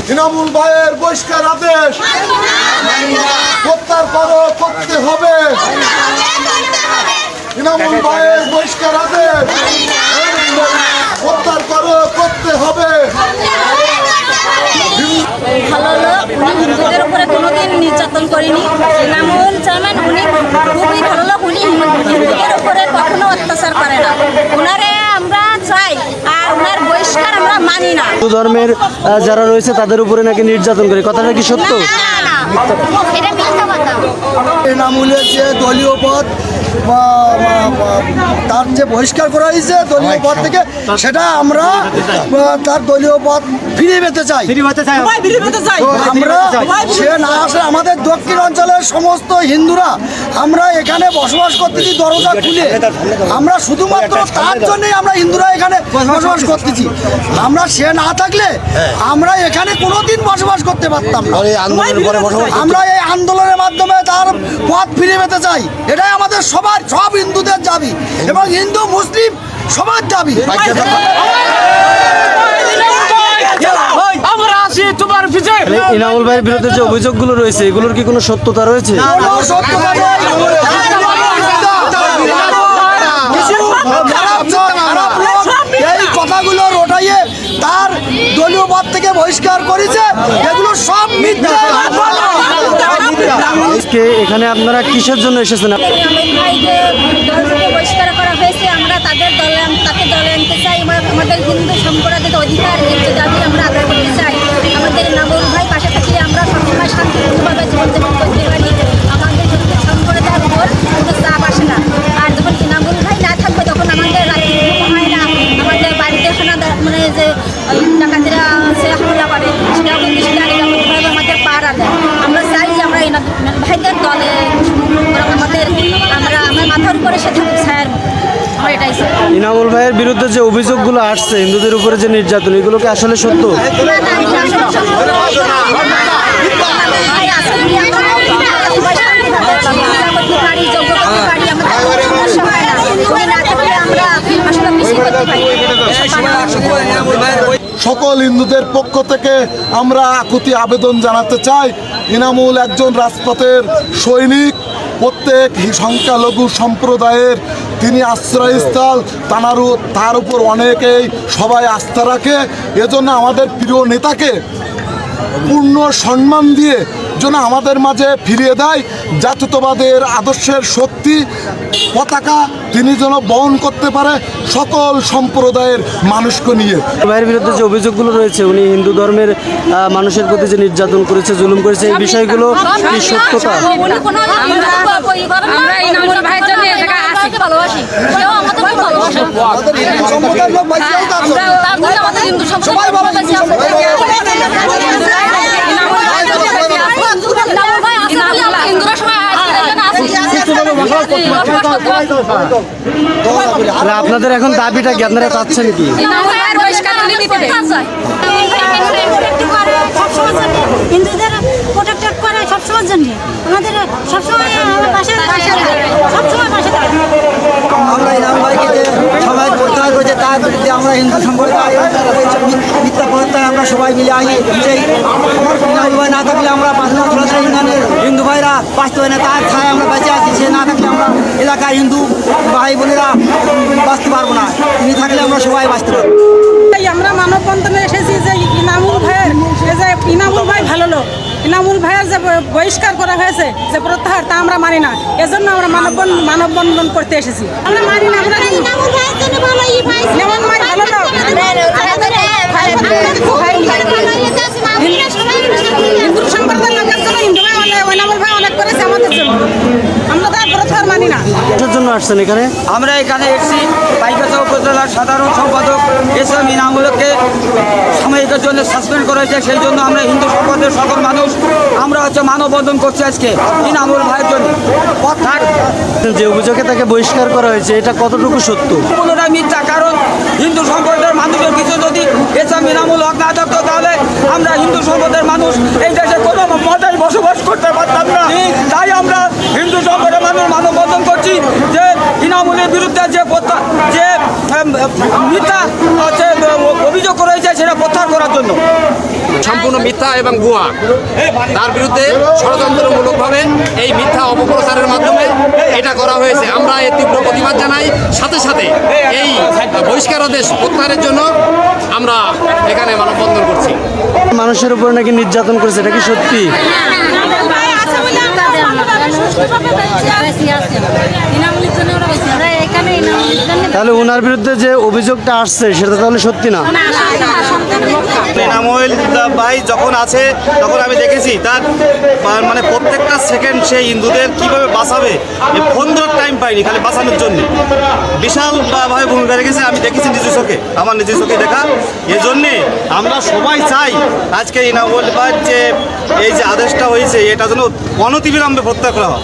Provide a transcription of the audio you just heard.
তৃণমূল ভাইয়ের বহিষ্কার আদেশ প্রত্যাহার করতে হবে। তৃণমূল ভাইয়ের বহিষ্কার আদেশ প্রত্যাহার করতে হবে। ভালো লোক, উনি হিন্দুদের উপরে কোনোদিন নির্যাতন করেনি। তৃণমূল চেয়ারম্যান উনি খুবই ভালো লোক, উনি হিন্দুদের উপরে কখনো অত্যাচার করে না। ওনারে আমরা চাই, আর ওনার বহিষ্কার আমরা মানি না। হিন্দু ধর্মের যারা রয়েছে তাদের উপরে নাকি নির্যাতন করে, কথাটা কি সত্য? এটা মিথ্যা কথা। তৃণমূলের যে দলীয় পদ তার যে বহিষ্কার করা হয়েছে দলীয় পদ থেকে, সেটা আমরা তার দলীয় পদ ফিরে পেতে চাই। আমরা সে না আসে, আমাদের দক্ষিণ অঞ্চলের সমস্ত হিন্দুরা আমরা এখানে বসবাস করতেছি দরজা খুলে। আমরা শুধুমাত্র তার জন্যই আমরা হিন্দুরা এখানে বসবাস করতেছি। আমরা সে না থাকলে আমরা এখানে কোনোদিন বসবাস করতে পারতাম না। আমরা এই আন্দোলনের মাধ্যমে তার পথ ফিরে পেতে চাই। এটাই আমাদের সব হিন্দুদের দাবি এবং হিন্দু মুসলিম সবার দাবি। ইনামুল ভাইয়ের বিরুদ্ধে যে অভিযোগগুলো রয়েছে এগুলোর কি কোনো সত্যতা রয়েছে? এই কথাগুলো রটাইয়ে তার দলীয় পদ থেকে বহিষ্কার করেছে, এগুলো সব মিথ্যা। এখানে আপনারা কিসের জন্য এসেছেন? বহিষ্কার করা হয়েছে, আমরা তাকে দলে আনতে চাই। আমাদের হিন্দু সম্প্রদায়ের অধিকার ন্যায্য দাবি আমরা আদায় করতে চাই। আমাদের ইনামুল ভাই পাশে থাকলে আমরা সবসময় শান্তিপূর্ণভাবে জীবনযাপন করতে পারি। আমাদের হিন্দু সম্প্রদায়ের উপর কোনো চাপ আসে না। আর যখন ইনামুল ভাই না থাকবে তখন আমাদের রাত্রি হয় না, আমাদের বাড়িতে মানে যে ডাকাতেরা সে হামলা করে সেটাও কিন্তু সেটা নিরাপদভাবে আমাদের পাহারা দেয়। আমরা চাই যে আমরা ইনামুল ভাইদের দলে আমার মাথার উপরে সে থাকুক ছায়ার মতো। আমার এটাই চাই। ইনামুল ভাইয়ের বিরুদ্ধে যে অভিযোগগুলো আসছে হিন্দুদের উপরে যে নির্যাতন, এগুলো কি আসলে সত্য? সকল হিন্দুদের পক্ষ থেকে আমরা আকুতি আবেদন জানাতে চাই, ইনামুল একজন রাজপথের সৈনিক। প্রত্যেক সংখ্যালঘু সম্প্রদায়ের তিনি আশ্রয়স্থল, তার উপর অনেকেই সবাই আস্থা রাখে। এজন্য আমাদের প্রিয় নেতাকে পূর্ণ সম্মান দিয়ে যেন আমাদের মাঝে ফিরিয়ে দেয় জাতীয়তাবাদের আদর্শের শক্তি পতাকা তিনি যেন বহন করতে পারে সকল সম্প্রদায়ের মানুষকে নিয়ে। ভাইয়ের বিরুদ্ধে যে অভিযোগগুলো রয়েছে, উনি হিন্দু ধর্মের মানুষের প্রতি যে নির্যাতন করেছে, জুলুম করেছে, এই বিষয়গুলো কি সত্যতা? আমরা ইনামুল ভাইয়ের জন্য এই জায়গায় আসি, ভালোবাসি। সেও আমাদের খুব ভালোবাসে। আমাদের হিন্দু সম্প্রদায় ভালোবাসি। আপনাদের এখন দাবিটা কি, আপনারা চাচ্ছেন কি? হিন্দুদের প্রোটেক্ট করে সবসময়ের জন্য, আমাদের সবসময় আমরা ইনামুল ভাইকে যে সবাই প্রত্যাহার করেছে তার বিরুদ্ধে আমরা হিন্দু সম্প্রদায় মিথ্যা প্রত্যায় আমরা সবাই মিলে আসি। সেই ইনামুল ভাই না থাকলে আমরা পাঁচলা ইউনিয়নের হিন্দু ভাইরা বাঁচতে হয় না, তার ছায় আমরা বেঁচে আছি। সে না থাকলে আমরা এলাকায় হিন্দু ভাই বোনেরা বাঁচতে পারবো না, তিনি থাকলে আমরা সবাই বাঁচতে পারবো। আমরা মানববন্ধনে এসেছি যে ইনামুল ভাইয়ের যে ইনামুল ভাই ভালো লোক, ইনামুল ভাইয়ের যে বহিষ্কার করা হয়েছে যে প্রত্যাহার, তা আমরা মানি না। এজন্য আমরা মানববন্ধন করতে এসেছি। আমরা মানি না, আমরা ইনামুল ভাইয়ের জন্য ভালো লোক, হিন্দু সম্প্রদায়ের লোকের জন্য হিন্দু ভাই ইনামুল ভাই অনেক করেছে আমাদের জন্য, আমরা তার প্রত্যাহার মানি না। জন্য আসছেন এখানে? আমরা এখানে এসেছি পাইকাচা উপজেলার সাধারণ সম্পাদক এসএম ইনামুলকে সাময়িকের জন্য সাসপেন্ড করা হয়েছে, সেই জন্য আমরা হিন্দু সম্প্রদায়ের সকল মানুষ আমরা মানববন্ধন করছি আজকে ইনামুল ভাইয়ের জন্য। যে অভিযোগে তাকে বহিষ্কার করা হয়েছে এটা কতটুকু সত্য? পুরোটা মিথ্যা, কারণ হিন্দু সম্প্রদায়ের মানুষের কিছু যদি এসএম ইনামুল হক না থাকতো তাহলে আমরা হিন্দু সম্প্রদায়ের মানুষ এই দেশে কোনো মজায় বসবাস করতে পারতাম না। তাই আমরা হিন্দু সম্প্রদায়ের মানুষ মানববন্ধন করছি যে ইনামুলের বিরুদ্ধে যে মিথ্যা অভিযোগ করা হয়েছে সেটা প্রত্যাহার করার জন্য। সম্পূর্ণ মিথ্যা এবং ভুয়া, তার বিরুদ্ধে ষড়যন্ত্রমূলকভাবে এই মিথ্যা অপপ্রচারের মাধ্যমে এটা করা হয়েছে। আমরা এর তীব্র প্রতিবাদ জানাই, সাথে সাথে এই বহিষ্কারাদেশ প্রত্যাহারের জন্য আমরা এখানে মানববন্ধন করছি। মানুষের উপর নাকি নির্যাতন করেছে, এটা কি সত্যি? তাহলে ওনার বিরুদ্ধে যে অভিযোগটা আসছে সেটা তাহলে সত্যি না? এনামুল ভাই যখন আছে তখন আমি দেখেছি তার মানে প্রত্যেকটা সেকেন্ড সে হিন্দুদের কিভাবে বাঁচাবে ফোন ধরার টাইম পাইনি খালি বাঁচানোর জন্য বিশাল ভাবে ভূমিকা রেখেছে। আমি দেখেছি নিজের চোখে, আমার নিজের চোখে দেখা। এজন্যে আমরা সবাই চাই আজকে এনামুল ভাই যে এই যে আদেশটা হয়েছে এটা যেন অনতিবিলম্বে প্রত্যাহার করা হয়।